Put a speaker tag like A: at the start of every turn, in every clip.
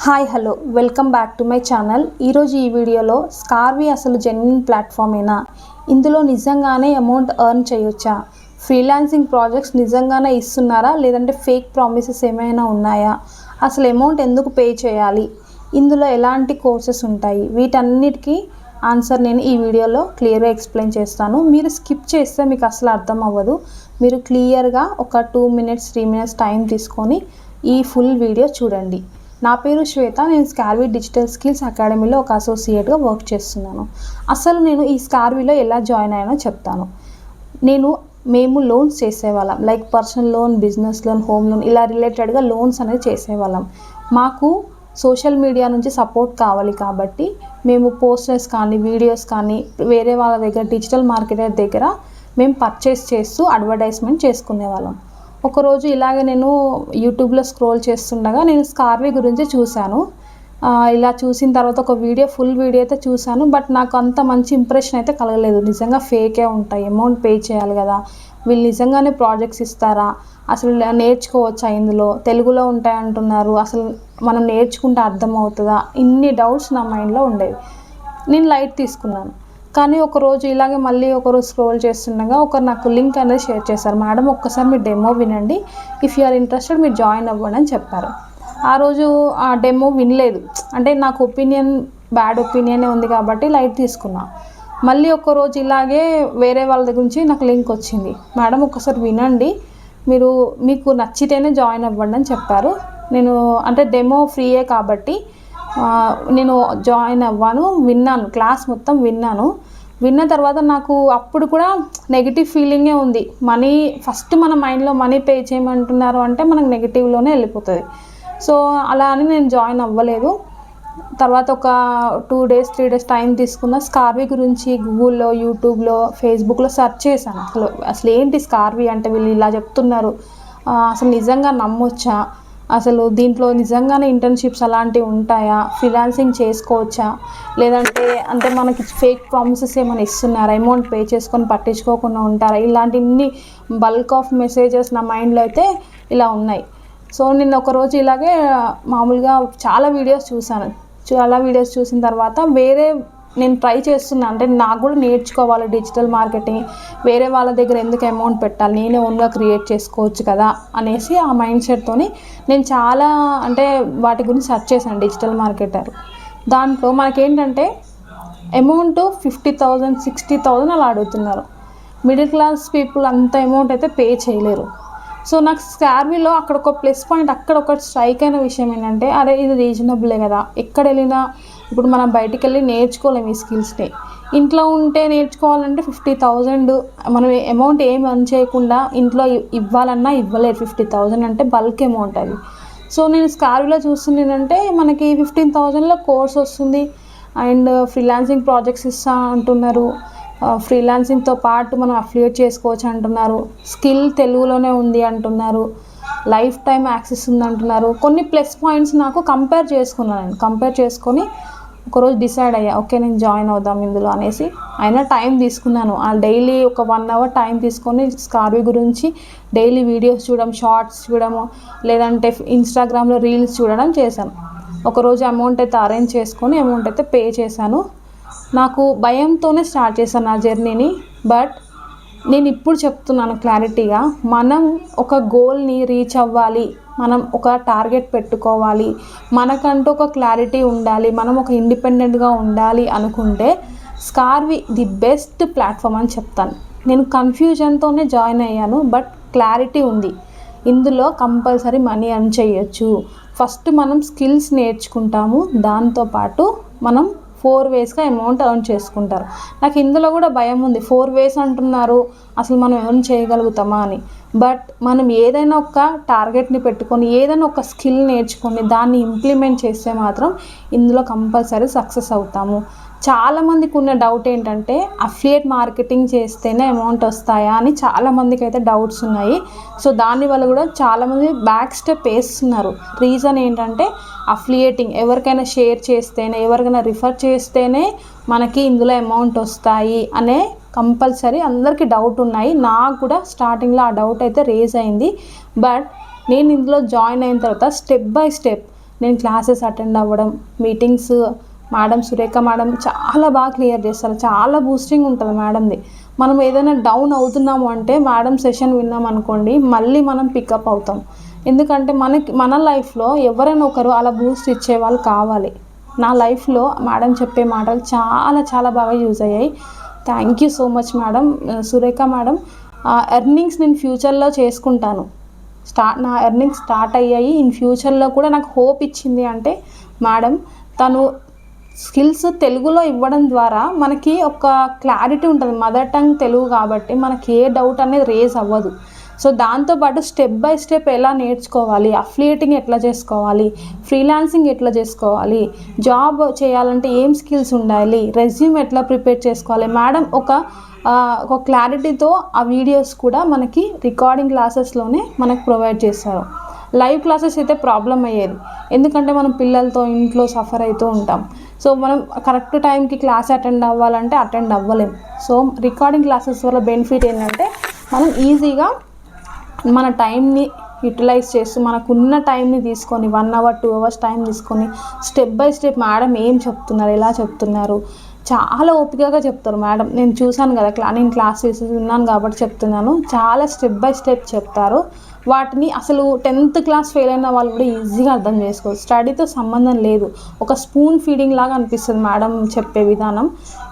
A: Hi hello welcome back to my channel. ఈరోజు ఈ వీడియోలో స్కార్వీ అసలు జెన్యున్ ప్లాట్ఫామేనా, ఇందులో నిజంగానే అమౌంట్ ఎర్న్ చేయొచ్చా, ఫ్రీలాన్సింగ్ ప్రాజెక్ట్స్ నిజంగానే ఇస్తున్నారా లేదంటే ఫేక్ ప్రామిసెస్ ఏమైనా ఉన్నాయా, అసలు అమౌంట్ ఎందుకు పే చేయాలి, ఇందులో ఎలాంటి కోర్సెస్ ఉంటాయి, వీటన్నిటికీ ఆన్సర్ నేను ఈ వీడియోలో క్లియర్గా ఎక్స్ప్లెయిన్ చేస్తాను. మీరు స్కిప్ చేస్తే మీకు అసలు అర్థం అవ్వదు. మీరు క్లియర్గా ఒక 2 minutes 3 minutes టైం తీసుకొని ఈ ఫుల్ వీడియో చూడండి. నా పేరు శ్వేత. నేను స్కార్వీ డిజిటల్ స్కిల్స్ అకాడమీలో ఒక అసోసియేట్గా వర్క్ చేస్తున్నాను. అసలు నేను ఈ స్కార్వీలో ఎలా జాయిన్ అయ్యానో చెప్తాను. మేము లోన్స్ చేసేవాళ్ళం, like personal loan, business loan, home loan, ఇలా రిలేటెడ్గా లోన్స్ అనేది చేసేవాళ్ళం. మాకు సోషల్ మీడియా నుంచి సపోర్ట్ కావాలి కాబట్టి మేము పోస్టర్స్ కానీ వీడియోస్ కానీ వేరే వాళ్ళ దగ్గర డిజిటల్ మార్కెటర్ దగ్గర మేము పర్చేస్ చేస్తూ అడ్వర్టైజ్మెంట్ చేసుకునేవాళ్ళం. ఒకరోజు ఇలాగే నేను యూట్యూబ్లో స్క్రోల్ చేస్తుండగా నేను స్కార్వీ గురించి చూశాను. ఇలా చూసిన తర్వాత ఒక ఫుల్ వీడియో అయితే చూశాను. బట్ నాకు అంత మంచి ఇంప్రెషన్ అయితే కలగలేదు. నిజంగా ఫేకే ఉంటాయి, అమౌంట్ పే చేయాలి కదా, వీళ్ళు నిజంగానే ప్రాజెక్ట్స్ ఇస్తారా, అసలు నేర్చుకోవచ్చా, ఇందులో తెలుగులో ఉంటాయి అంటున్నారు, అసలు మనం నేర్చుకుంటే అర్థమవుతుందా, ఇన్ని డౌట్స్ నా మైండ్లో ఉండేవి. నేను లైట్ తీసుకున్నాను. కానీ ఒకరోజు ఇలాగే మళ్ళీ ఒకరోజు స్క్రోల్ చేస్తుండగా ఒకరు నాకు లింక్ అనేది షేర్ చేశారు. మేడం ఒక్కసారి మీ డెమో వినండి, ఇఫ్ యూ ఆర్ ఇంట్రెస్టెడ్ మీరు జాయిన్ అవ్వండి అని చెప్పారు. ఆ రోజు ఆ డెమో వినలేదు, అంటే నాకు బ్యాడ్ ఒపీనియనే ఉంది కాబట్టి లైట్ తీసుకున్నా. మళ్ళీ ఒకరోజు ఇలాగే వేరే వాళ్ళ దగ్గర నుంచి నాకు లింక్ వచ్చింది. మేడం ఒక్కసారి వినండి, మీకు నచ్చితేనే జాయిన్ అవ్వండి అని చెప్పారు. నేను అంటే డెమో ఫ్రీయే కాబట్టి నేను జాయిన్ అవ్వాను. విన్నాను, క్లాస్ మొత్తం విన్న తర్వాత నాకు అప్పుడు కూడా నెగిటివ్ ఫీలింగే ఉంది. ఫస్ట్ మన మైండ్లో మనీ పే చేయమంటున్నారు అంటే మనకు నెగిటివ్లోనే వెళ్ళిపోతుంది. సో అలా అని నేను జాయిన్ అవ్వలేదు. తర్వాత ఒక 2 days 3 days టైం తీసుకున్న. స్కార్వీ గురించి గూగుల్లో, యూట్యూబ్లో, ఫేస్బుక్లో సెర్చ్ చేశాను. అసలు ఏంటి స్కార్వీ అంటే, వీళ్ళు ఇలా చెప్తున్నారు, అసలు నిజంగా నమ్మొచ్చా, అసలు దీంట్లో నిజంగానే ఇంటర్న్షిప్స్ అలాంటివి ఉంటాయా, ఫ్రీలాన్సింగ్ చేసుకోవచ్చా, లేదంటే అంటే మనకి ఫేక్ ప్రామిసెస్ ఏమైనా ఇస్తున్నారా, అమౌంట్ పే చేసుకొని పట్టించుకోకుండా ఉంటారా, ఇలాంటివన్నీ బల్క్ ఆఫ్ మెసేజెస్ నా మైండ్లో అయితే ఇలా ఉన్నాయి. సో నేను ఒకరోజు ఇలాగే మామూలుగా చాలా వీడియోస్ చూసిన తర్వాత నేను ట్రై చేస్తున్నాను, అంటే నాకు కూడా నేర్చుకోవాలి డిజిటల్ మార్కెటింగ్, వేరే వాళ్ళ దగ్గర ఎందుకు అమౌంట్ పెట్టాలి, నేనే ఓన్గా క్రియేట్ చేసుకోవచ్చు కదా అనేసి ఆ మైండ్ సెట్తోని నేను చాలా వాటి గురించి సెర్చ్ చేశాను. డిజిటల్ మార్కెటర్ దాంట్లో మనకేంటంటే అమౌంట్ 50,000 60,000 అలా అడుగుతున్నారు. మిడిల్ క్లాస్ పీపుల్ అంత అమౌంట్ అయితే పే చేయలేరు. సో నాకు స్కార్వీలో అక్కడ ఒక ప్లస్ పాయింట్, అక్కడ ఒక స్ట్రైక్ అయిన విషయం ఏంటంటే, అరే ఇది రీజనబులే కదా, ఎక్కడ వెళ్ళినా ఇప్పుడు మనం బయటికి వెళ్ళి నేర్చుకోలేము ఈ స్కిల్స్ని, ఇంట్లో ఉంటే నేర్చుకోవాలంటే 50,000 మనం అమౌంట్ ఏమి అర్న్ చేయకుండా ఇంట్లో ఇవ్వాలన్నా ఇవ్వలేరు. 50,000 అంటే బల్క్ అమౌంట్ అది. సో నేను స్కార్వీలో చూస్తున్నానంటే మనకి 15,000లో కోర్స్ వస్తుంది అండ్ ఫ్రీలాన్సింగ్ ప్రాజెక్ట్స్ ఇస్తా అంటున్నారు. ఫ్రీలాన్సింగ్తో పాటు మనం అఫిలియేట్ చేసుకోవచ్చు అంటున్నారు. స్కిల్ తెలుగులోనే ఉంది అంటున్నారు. లైఫ్ టైం యాక్సెస్ ఉంది అంటున్నారు. కొన్ని ప్లస్ పాయింట్స్ నాకు కంపేర్ చేసుకొని ఒకరోజు డిసైడ్ అయ్యా, ఓకే నేను జాయిన్ అవుదాం ఇందులో అనేసి. అయినా టైం తీసుకున్నాను. డైలీ ఒక 1 hour టైం తీసుకొని స్కార్వీ గురించి డైలీ వీడియోస్ చూడడం, షార్ట్స్ చూడడము, లేదంటే ఇన్స్టాగ్రామ్లో రీల్స్ చూడడం చేశాను. ఒకరోజు అమౌంట్ అయితే అరేంజ్ చేసుకొని అమౌంట్ అయితే పే చేశాను. నాకు భయంతోనే స్టార్ట్ చేశాను నా జర్నీని. బట్ నేను ఇప్పుడు చెప్తున్నాను క్లారిటీగా, మనం ఒక గోల్ని రీచ్ అవ్వాలి, మనం ఒక టార్గెట్ పెట్టుకోవాలి, మనకంటూ ఒక క్లారిటీ ఉండాలి, మనం ఒక ఇండిపెండెంట్గా ఉండాలి అనుకుంటే స్కార్వీ ది బెస్ట్ ప్లాట్ఫామ్ అని చెప్తాను. నేను కన్ఫ్యూజన్తోనే జాయిన్ అయ్యాను, బట్ క్లారిటీ ఉంది. ఇందులో కంపల్సరీ మనీ ఎర్న్ చేయొచ్చు. ఫస్ట్ మనం స్కిల్స్ నేర్చుకుంటాము, దాంతోపాటు మనం 4 waysగా అమౌంట్ ఎర్న్ చేసుకుంటారు. నాకు ఇందులో కూడా భయం ఉంది, 4 ways అంటున్నారు, అసలు మనం ఎర్న్ చేయగలుగుతామా అని. బట్ మనం ఏదైనా ఒక టార్గెట్ని పెట్టుకొని ఏదైనా ఒక స్కిల్ నేర్చుకొని దాన్ని ఇంప్లిమెంట్ చేస్తే మాత్రం ఇందులో కంపల్సరీ సక్సెస్ అవుతాము. చాలామందికి ఉన్న డౌట్ ఏంటంటే, అఫిలియేట్ మార్కెటింగ్ చేస్తేనే అమౌంట్ వస్తాయా అని చాలామందికి అయితే డౌట్స్ ఉన్నాయి. సో దానివల్ల కూడా చాలామంది బ్యాక్ స్టెప్ వేస్తున్నారు. రీజన్ ఏంటంటే, అఫిలియేటింగ్ ఎవరికైనా షేర్ చేస్తేనే, ఎవరికైనా రిఫర్ చేస్తేనే మనకి ఇందులో అమౌంట్ వస్తాయి అనే కంపల్సరీ అందరికీ డౌట్ ఉన్నాయి. నాకు కూడా స్టార్టింగ్లో ఆ డౌట్ అయితే రేజ్ అయింది. బట్ నేను ఇందులో జాయిన్ అయిన తర్వాత స్టెప్ బై స్టెప్ నేను క్లాసెస్ అటెండ్ అవ్వడం, మీటింగ్స్ మేడం సురేఖ మేడం చాలా బాగా క్లియర్ చేస్తారు. చాలా బూస్టింగ్ ఉంటుంది మేడంది. మనం ఏదైనా డౌన్ అవుతున్నాము అంటే మేడం సెషన్ విన్నాం అనుకోండి, మళ్ళీ మనం పికప్ అవుతాం. ఎందుకంటే మన లైఫ్లో ఎవరైనా ఒకరు అలా బూస్ట్ ఇచ్చే వాళ్ళు కావాలి. నా లైఫ్లో మేడం చెప్పే మాటలు చాలా చాలా బాగా యూజ్ అయ్యాయి. Thank you so much madam. Surekha madam, earnings నేను ఫ్యూచర్లో చేసుకుంటాను. నా ఎర్నింగ్స్ స్టార్ట్ అయ్యాయి. ఇన్ ఫ్యూచర్లో కూడా నాకు హోప్ ఇచ్చింది అంటే మేడం, తను స్కిల్స్ తెలుగులో ఇవ్వడం ద్వారా మనకి ఒక క్లారిటీ ఉంటుంది. మదర్ టంగ్ తెలుగు కాబట్టి మనకి ఏ డౌట్ అనేది రేజ్ అవ్వదు. సో దాంతోపాటు స్టెప్ బై స్టెప్ ఎలా నేర్చుకోవాలి, అఫిలియేటింగ్ ఎట్లా చేసుకోవాలి, ఫ్రీలాన్సింగ్ ఎట్లా చేసుకోవాలి, జాబ్ చేయాలంటే ఏం స్కిల్స్ ఉండాలి, రెజ్యూమ్ ఎట్లా ప్రిపేర్ చేసుకోవాలి, మేడం ఒక క్లారిటీతో ఆ వీడియోస్ కూడా మనకి రికార్డింగ్ క్లాసెస్లోనే మనకు ప్రొవైడ్ చేస్తారు. లైవ్ క్లాసెస్ అయితే ప్రాబ్లం అయ్యేది, ఎందుకంటే మనం పిల్లలతో ఇంట్లో సఫర్ అవుతూ ఉంటాం. సో మనం కరెక్ట్ టైంకి క్లాస్ అటెండ్ అవ్వాలంటే అటెండ్ అవ్వలేం. సో రికార్డింగ్ క్లాసెస్ వల్ల బెనిఫిట్ ఏంటంటే మనం ఈజీగా మన టైంని యూటిలైజ్ చేస్తూ మనకున్న టైంని తీసుకొని 1 hour 2 hours టైం తీసుకొని స్టెప్ బై స్టెప్ మేడం ఏం చెప్తున్నారు, ఎలా చెప్తున్నారు, చాలా ఓపికగా చెప్తారు మేడం. నేను చూశాను కదా, నేను క్లాస్ విన్నాను కాబట్టి చెప్తున్నాను. చాలా స్టెప్ బై స్టెప్ చెప్తారు. వాటిని అసలు 10th క్లాస్ ఫెయిల్ అయిన వాళ్ళు కూడా ఈజీగా అర్థం చేసుకోవచ్చు. స్టడీతో సంబంధం లేదు, ఒక స్పూన్ ఫీడింగ్ లాగా అనిపిస్తుంది మేడం చెప్పే విధానం.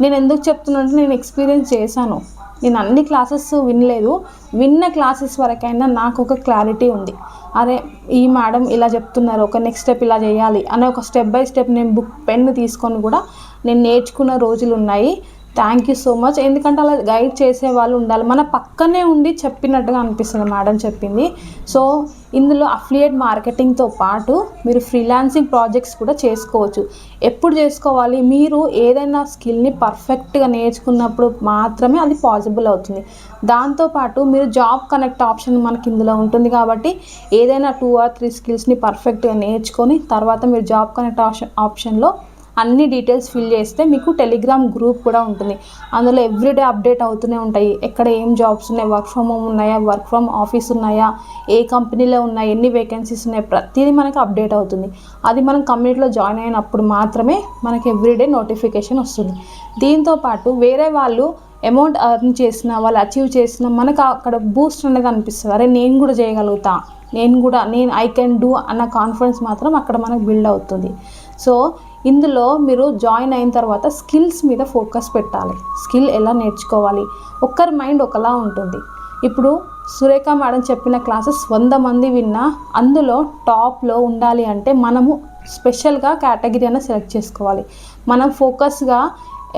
A: నేను ఎందుకు చెప్తున్నానంటే నేను ఎక్స్పీరియన్స్ చేశాను. నేను అన్ని క్లాసెస్ వినలేదు, విన్న క్లాసెస్ వరకైనా నాకు ఒక క్లారిటీ ఉంది. అరే ఈ మేడం ఇలా చెప్తున్నారు, ఒక నెక్స్ట్ స్టెప్ ఇలా చేయాలి అనే ఒక స్టెప్ బై స్టెప్ నేను పెన్ తీసుకొని కూడా నేను నేర్చుకున్న రోజులు ఉన్నాయి. Thank you so much. ఎందుకంటే అలా గైడ్ చేసే వాళ్ళు ఉండాలి, మన పక్కనే ఉండి చెప్పినట్టుగా అనిపిస్తుంది మేడం చెప్పింది. సో ఇందులో అఫిలియేట్ మార్కెటింగ్తో పాటు మీరు ఫ్రీలాన్సింగ్ ప్రాజెక్ట్స్ కూడా చేసుకోవచ్చు. ఎప్పుడు చేసుకోవాలి, మీరు ఏదైనా స్కిల్ని పర్ఫెక్ట్గా నేర్చుకున్నప్పుడు మాత్రమే అది పాసిబుల్ అవుతుంది. దాంతోపాటు మీరు జాబ్ కనెక్ట్ ఆప్షన్ మనకి ఇందులో ఉంటుంది కాబట్టి ఏదైనా 2 or 3 స్కిల్స్ని పర్ఫెక్ట్గా నేర్చుకొని తర్వాత మీరు జాబ్ కనెక్ట్ ఆప్షన్లో అన్ని డీటెయిల్స్ ఫిల్ చేస్తే మీకు టెలిగ్రామ్ గ్రూప్ కూడా ఉంటుంది. అందులో ఎవ్రీడే అప్డేట్ అవుతూనే ఉంటాయి. ఎక్కడ ఏం జాబ్స్ ఉన్నాయి, వర్క్ ఫ్రమ్ హోమ్ ఉన్నాయా, వర్క్ ఫ్రమ్ ఆఫీస్ ఉన్నాయా, ఏ కంపెనీలో ఉన్నాయి, ఎన్ని వేకెన్సీస్ ఉన్నాయి, ప్రతిదీ మనకు అప్డేట్ అవుతుంది. అది మనం కమ్యూనిటీలో జాయిన్ అయినప్పుడు మాత్రమే మనకి ఎవ్రీడే నోటిఫికేషన్ వస్తుంది. దీంతోపాటు వేరే వాళ్ళు అమౌంట్ ఎర్న్ చేసిన, వాళ్ళు అచీవ్ చేసిన మనకు అక్కడ బూస్ట్ అనేది అనిపిస్తుంది. అరే నేను కూడా చేయగలుగుతా, నేను ఐ కెన్ డూ అన్న కాన్ఫిడెన్స్ మాత్రం అక్కడ మనకు బిల్డ్ అవుతుంది. సో ఇందులో మీరు జాయిన్ అయిన తర్వాత స్కిల్స్ మీద ఫోకస్ పెట్టాలి. స్కిల్ ఎలా నేర్చుకోవాలి, ఒక్కరి మైండ్ ఒకలా ఉంటుంది. ఇప్పుడు సురేఖ మేడం చెప్పిన క్లాసెస్ 100 మంది విన్నా అందులో టాప్లో ఉండాలి అంటే మనము స్పెషల్గా కేటగిరీ అనేది సెలెక్ట్ చేసుకోవాలి. మనం ఫోకస్గా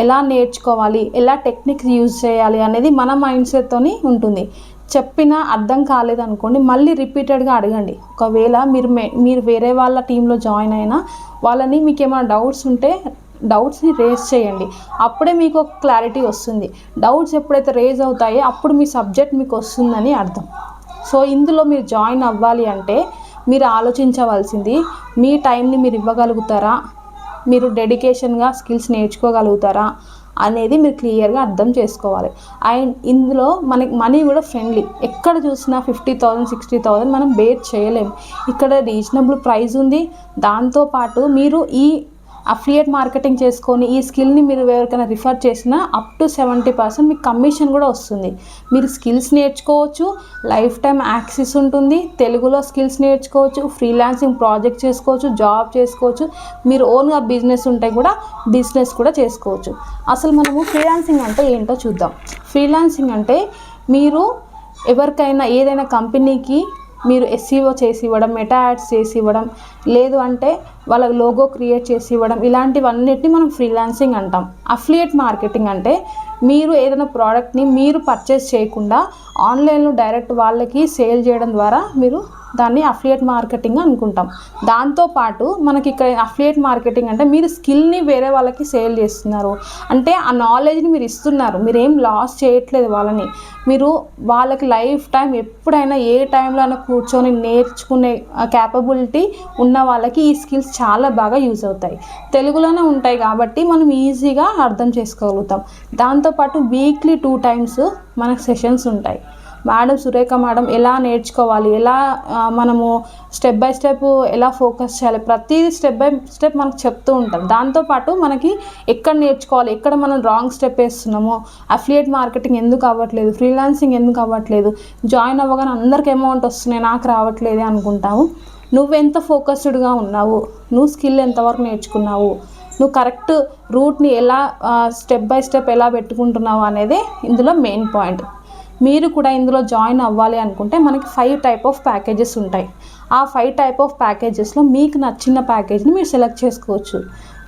A: ఎలా నేర్చుకోవాలి, ఎలా టెక్నిక్స్ యూజ్ చేయాలి అనేది మన మైండ్ సెట్తోని ఉంటుంది. చెప్పినా అర్థం కాలేదనుకోండి, మళ్ళీ రిపీటెడ్గా అడగండి. ఒకవేళ మీరు వేరే వాళ్ళ టీంలో జాయిన్ అయినా వాళ్ళని మీకు ఏమైనా డౌట్స్ ఉంటే డౌట్స్ని రేజ్ చేయండి. అప్పుడే మీకు ఒక క్లారిటీ వస్తుంది. డౌట్స్ ఎప్పుడైతే రేజ్ అవుతాయో అప్పుడు మీ సబ్జెక్ట్ మీకు వస్తుందని అర్థం. సో ఇందులో మీరు జాయిన్ అవ్వాలి అంటే మీరు ఆలోచించవలసింది, మీ టైంని మీరు ఇవ్వగలుగుతారా, మీరు డెడికేషన్గా స్కిల్స్ నేర్చుకోగలుగుతారా అనేది మీరు క్లియర్గా అర్థం చేసుకోవాలి. అండ్ ఇందులో మనకి మనీ కూడా ఫ్రెండ్లీ. ఎక్కడ చూసినా 50,000 60,000 మనం బేర్ చేయలేము. ఇక్కడ రీజనబుల్ ప్రైస్ ఉంది. దాంతోపాటు మీరు ఈ అఫిలియేట్ మార్కెటింగ్ చేసుకొని ఈ స్కిల్ని మీరు ఎవరికైనా రిఫర్ చేసినా అప్ టు 70% మీకు కమిషన్ కూడా వస్తుంది. మీరు స్కిల్స్ నేర్చుకోవచ్చు, లైఫ్ టైం యాక్సెస్ ఉంటుంది, తెలుగులో స్కిల్స్ నేర్చుకోవచ్చు, ఫ్రీలాన్సింగ్ ప్రాజెక్ట్ చేసుకోవచ్చు, జాబ్ చేసుకోవచ్చు, మీరు ఓన్గా బిజినెస్ ఉంటే కూడా బిజినెస్ కూడా చేసుకోవచ్చు. అసలు మనము ఫ్రీలాన్సింగ్ అంటే ఏంటో చూద్దాం. ఫ్రీలాన్సింగ్ అంటే మీరు ఎవరికైనా ఏదైనా కంపెనీకి మీరు SEO చేసి ఇవ్వడం, మెటా యాడ్స్ చేసి ఇవ్వడం, లేదు అంటే వాళ్ళ లోగో క్రియేట్ చేసి ఇవ్వడం, ఇలాంటివన్నిటిని మనం ఫ్రీలాన్సింగ్ అంటాం. అఫిలియేట్ మార్కెటింగ్ అంటే మీరు ఏదైనా ప్రోడక్ట్ని మీరు పర్చేస్ చేయకుండా ఆన్లైన్లో డైరెక్ట్ వాళ్ళకి సేల్ చేయడం ద్వారా మీరు దాన్ని అఫిలియేట్ మార్కెటింగ్ అనుకుంటాం. దాంతోపాటు మనకి ఇక్కడ అఫిలియేట్ మార్కెటింగ్ అంటే మీరు స్కిల్ని వేరే వాళ్ళకి సేల్ చేస్తున్నారు అంటే ఆ నాలెడ్జ్ని మీరు ఇస్తున్నారు, మీరేం లాస్ చేయట్లేదు వాళ్ళని. మీరు వాళ్ళకి లైఫ్ టైం ఎప్పుడైనా ఏ టైంలో అయినా కూర్చొని నేర్చుకునే క్యాపబిలిటీ ఉన్న వాళ్ళకి ఈ స్కిల్స్ చాలా బాగా యూజ్ అవుతాయి. తెలుగులోనే ఉంటాయి కాబట్టి మనం ఈజీగా అర్థం చేసుకోగలుగుతాం. దాంతోపాటు వీక్లీ 2 times మనకు సెషన్స్ ఉంటాయి. మేడం సురేఖ మేడం ఎలా నేర్చుకోవాలి, ఎలా మనము స్టెప్ బై స్టెప్ ఎలా ఫోకస్ చేయాలి, ప్రతి స్టెప్ బై స్టెప్ మనకు చెప్తూ ఉంటారు. దాంతోపాటు మనకి ఎక్కడ నేర్చుకోవాలి, ఎక్కడ మనం రాంగ్ స్టెప్ వేస్తున్నామో, అఫిలియేట్ మార్కెటింగ్ ఎందుకు అవ్వట్లేదు, ఫ్రీలాన్సింగ్ ఎందుకు అవ్వట్లేదు, జాయిన్ అవ్వగానే అందరికి అమౌంట్ వస్తున్నాయి నాకు రావట్లేదే అనుకుంటాము. నువ్వెంత ఫోకస్డ్గా ఉన్నావు, నువ్వు స్కిల్ ఎంతవరకు నేర్చుకున్నావు, నువ్వు కరెక్ట్ రూట్ని ఎలా స్టెప్ బై స్టెప్ ఎలా పెట్టుకుంటున్నావు అనేది ఇందులో మెయిన్ పాయింట్. మీరు కూడా ఇందులో జాయిన్ అవ్వాలి అనుకుంటే మనకి 5 టైప్ ఆఫ్ ప్యాకేజెస్ ఉంటాయి. ఆ 5 టైప్ ఆఫ్ ప్యాకేజెస్లో మీకు నచ్చిన ప్యాకేజ్ని మీరు సెలెక్ట్ చేసుకోవచ్చు.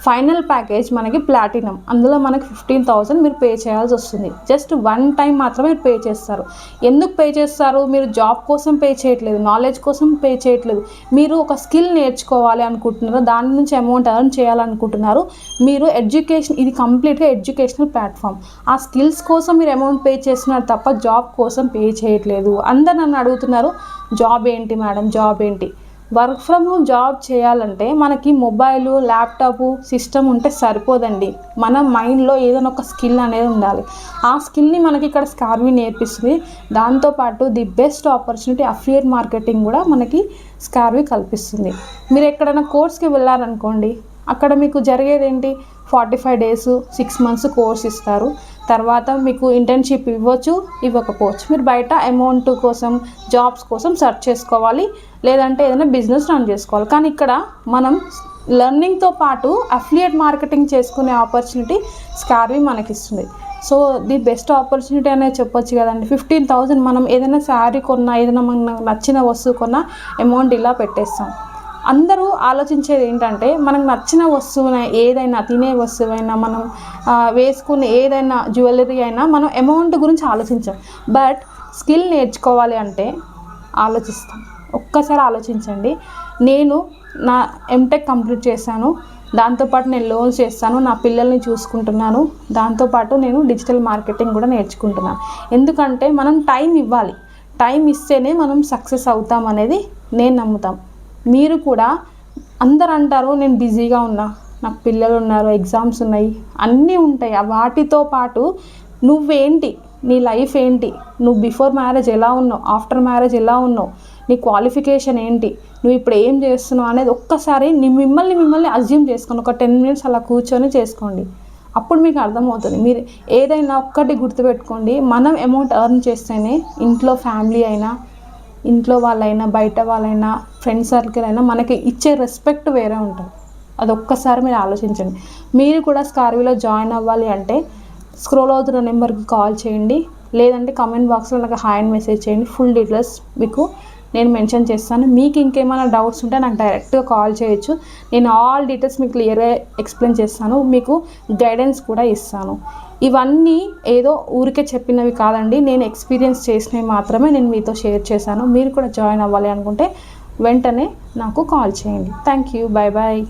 A: ఫైనల్ ప్యాకేజ్ మనకి ప్లాటినం, అందులో మనకి 15,000 మీరు పే చేయాల్సి వస్తుంది. జస్ట్ 1 టైం మాత్రమే మీరు పే చేస్తారు. ఎందుకు పే చేస్తారు? మీరు జాబ్ కోసం పే చేయట్లేదు, నాలెడ్జ్ కోసం పే చేయట్లేదు, మీరు ఒక స్కిల్ నేర్చుకోవాలి అనుకుంటున్నారు, దాని నుంచి అమౌంట్ ఎర్న్ చేయాలనుకుంటున్నారు. మీరు ఎడ్యుకేషన్, ఇది కంప్లీట్గా ఎడ్యుకేషనల్ ప్లాట్ఫామ్. ఆ స్కిల్స్ కోసం మీరు అమౌంట్ పే చేస్తున్నారు తప్ప జాబ్ కోసం పే చేయట్లేదు. అందరు నన్ను అడుగుతున్నారు జాబ్ ఏంటి మేడం, జాబ్ ఏంటి? వర్క్ ఫ్రమ్ హోమ్ జాబ్ చేయాలంటే మనకి మొబైలు, ల్యాప్టాపు, సిస్టమ్ ఉంటే సరిపోదండి. మన మైండ్లో ఏదైనా ఒక స్కిల్ అనేది ఉండాలి. ఆ స్కిల్ని మనకి ఇక్కడ స్కార్వి నేర్పిస్తుంది. దాంతోపాటు the best opportunity affiliate marketing కూడా మనకి స్కార్వి కల్పిస్తుంది. మీరు ఎక్కడైనా కోర్స్కి వెళ్ళారనుకోండి, అక్కడ మీకు జరిగేది ఏంటి, 45 days 6 months కోర్స్ ఇస్తారు. తర్వాత మీకు ఇంటర్న్షిప్ ఇవ్వచ్చు, ఇవ్వకపోవచ్చు. మీరు బయట అమౌంట్ కోసం, జాబ్స్ కోసం సెర్చ్ చేసుకోవాలి, లేదంటే ఏదైనా బిజినెస్ రన్ చేసుకోవాలి. కానీ ఇక్కడ మనం లెర్నింగ్తో పాటు అఫిలియేట్ మార్కెటింగ్ చేసుకునే ఆపర్చునిటీ స్కార్వి మనకిస్తుంది. సో ది బెస్ట్ ఆపర్చునిటీ అనేది చెప్పొచ్చు కదండి. 15,000 మనం ఏదైనా శారీ కొన్నా, ఏదైనా మనకు నచ్చిన వస్తువు కొన్నా అమౌంట్ ఇలా పెట్టేస్తాం. అందరూ ఆలోచించేది ఏంటంటే మనకు నచ్చిన వస్తువున ఏదైనా, తినే వస్తువైనా, మనం వేసుకునే ఏదైనా జ్యువెలరీ అయినా మనం అమౌంట్ గురించి ఆలోచించాం. బట్ స్కిల్ నేర్చుకోవాలి అంటే ఆలోచిస్తాం. ఒక్కసారి ఆలోచించండి. నేను నా ఎంటెక్ కంప్లీట్ చేశాను, దాంతోపాటు నేను లోన్స్ చేస్తాను, నా పిల్లల్ని చూసుకుంటున్నాను, దాంతోపాటు నేను డిజిటల్ మార్కెటింగ్ కూడా నేర్చుకుంటున్నాను. ఎందుకంటే మనం టైం ఇవ్వాలి, టైం ఇస్తేనే మనం సక్సెస్ అవుతాం అనేది నేను నమ్ముతాం. మీరు కూడా, అందరు అంటారు నేను బిజీగా ఉన్నా, నాకు పిల్లలు ఉన్నారు, ఎగ్జామ్స్ ఉన్నాయి, అన్నీ ఉంటాయి. వాటితో పాటు నువ్వేంటి, నీ లైఫ్ ఏంటి, నువ్వు బిఫోర్ మ్యారేజ్ ఎలా ఉన్నావు, ఆఫ్టర్ మ్యారేజ్ ఎలా ఉన్నావు, నీ క్వాలిఫికేషన్ ఏంటి, నువ్వు ఇప్పుడు ఏం చేస్తున్నావు అనేది ఒక్కసారి మిమ్మల్ని అజ్యూమ్ చేసుకోండి. ఒక 10 minutes అలా కూర్చొని చేసుకోండి. అప్పుడు మీకు అర్థమవుతుంది. మీరు ఏదైనా ఒక్కటి గుర్తుపెట్టుకోండి, మనం అమౌంట్ ఎర్న్ చేస్తేనే ఇంట్లో ఫ్యామిలీ అయినా, ఇంట్లో వాళ్ళైనా, బయట వాళ్ళైనా, ఫ్రెండ్ సర్కిల్ అయినా మనకి ఇచ్చే రెస్పెక్ట్ వేరే ఉంటుంది. అదొక్కసారి మీరు ఆలోచించండి. మీరు కూడా స్కార్విలో జాయిన్ అవ్వాలి అంటే స్క్రోల్ అవుతున్న నెంబర్కి కాల్ చేయండి, లేదంటే కామెంట్ బాక్స్లో నాకు హాయ్ అని మెసేజ్ చేయండి. ఫుల్ డీటెయిల్స్ మీకు నేను మెన్షన్ చేస్తాను. మీకు ఇంకేమైనా డౌట్స్ ఉంటే నాకు డైరెక్ట్గా కాల్ చేయొచ్చు. నేను ఆల్ డీటెయిల్స్ మీకు క్లియర్గా ఎక్స్ప్లెయిన్ చేస్తాను, మీకు గైడెన్స్ కూడా ఇస్తాను. ఇవన్నీ ఏదో ఊరికే చెప్పినవి కాదండి, నేను ఎక్స్పీరియన్స్ చేసినవి మాత్రమే నేను మీతో షేర్ చేశాను. మీరు కూడా జాయిన్ అవ్వాలి అనుకుంటే వెంటనే నాకు కాల్ చేయండి. Thank you. Bye bye.